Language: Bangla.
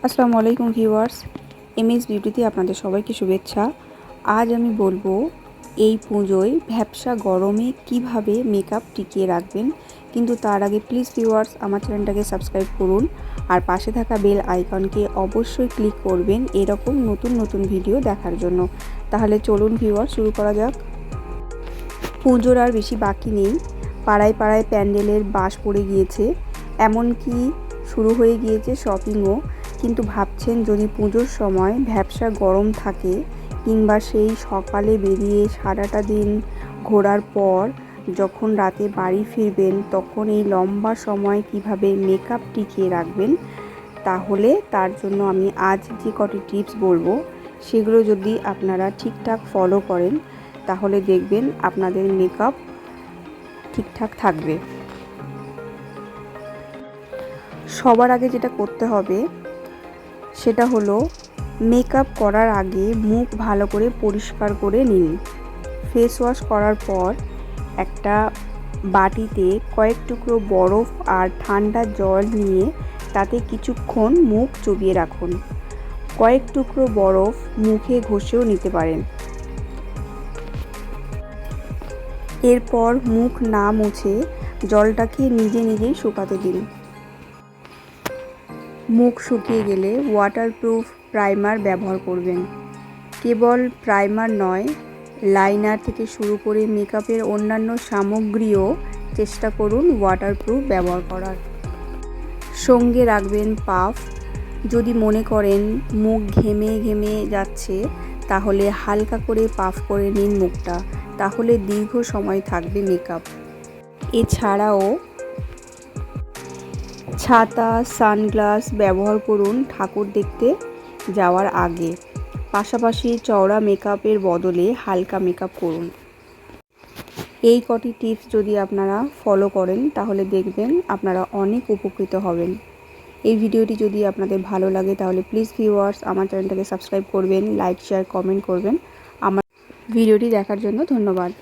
আসসালামু আলাইকুম ভিউয়ার্স, এমএস বিউটিতে আপনাদের সবাইকে শুভেচ্ছা। আজ আমি বলবো এই পুজোয় ভ্যাপসা গরমে কিভাবে মেকআপ টিকিয়ে রাখবেন। কিন্তু তার আগে প্লিজ ভিউয়ার্স আমার চ্যানেলটাকে সাবস্ক্রাইব করুন আর পাশে থাকা বেল আইকনকে অবশ্যই ক্লিক করবেন এরকম নতুন নতুন ভিডিও দেখার জন্য। তাহলে চলুন ভিউয়ার্স শুরু করা যাক। পুজোর আর বেশি বাকি নেই, পাড়ায় পাড়ায় প্যান্ডেলের বাঁশ পড়ে গিয়েছে, এমনকি শুরু হয়ে গিয়েছে শপিংও। কিন্তু ভাবছেন যদি পুজোর সময় ভ্যাপসা গরম থাকে কিংবা সেই সকালে বেরিয়ে সারাটা দিন ঘোরার পর যখন রাতে বাড়ি ফিরবেন তখন এই লম্বা সময় কিভাবে মেকআপ টিকিয়ে রাখবেন, তাহলে তার জন্য আমি আজ যে কটি টিপস বলবো সেগুলো যদি আপনারা ঠিকঠাক ফলো করেন তাহলে দেখবেন আপনাদের মেকআপ ঠিকঠাক থাকবে। সবার আগে যেটা করতে হবে সেটা হলো মেকআপ করার আগে মুখ ভালো করে পরিষ্কার করে নিন। ফেস ওয়াশ করার পর একটা বাটিতে কয়েক টুকরো বরফ আর ঠান্ডা জল নিয়ে তাতে কিছুক্ষণ মুখ চুবিয়ে রাখুন। কয়েক টুকরো বরফ মুখে ঘষেও নিতে পারেন। এরপর মুখ না মুছে জলটাকে নিজে নিজেই শুকাতে দিন। মুখ শুকিয়ে গেলে ওয়াটারপ্রুফ প্রাইমার ব্যবহার করবেন। কেবল প্রাইমার নয়, লাইনার থেকে শুরু করে মেকআপের অন্যান্য সামগ্রীও চেষ্টা করুন ওয়াটারপ্রুফ ব্যবহার করার। সঙ্গে রাখবেন পাফ। যদি মনে করেন মুখ ঘেমে ঘেমে যাচ্ছে তাহলে হালকা করে পাফ করে নিন মুখটা, তাহলে দীর্ঘ সময় থাকবে মেকআপ। এছাড়াও ছাতা, সানগ্লাস ব্যবহার করুন ঠাকুর দেখতে যাওয়ার আগে। পাশাপাশি চওড়া মেকআপের বদলে হালকা মেকআপ করুন। এই কটি টিপস যদি আপনারা ফলো করেন তাহলে দেখবেন আপনারা অনেক উপকৃত হবেন। এই ভিডিওটি যদি আপনাদের ভালো লাগে তাহলে প্লিজ ভিউয়ার্স আমার চ্যানেলটাকে সাবস্ক্রাইব করবেন, লাইক, শেয়ার, কমেন্ট করবেন। আমার ভিডিওটি দেখার জন্য ধন্যবাদ।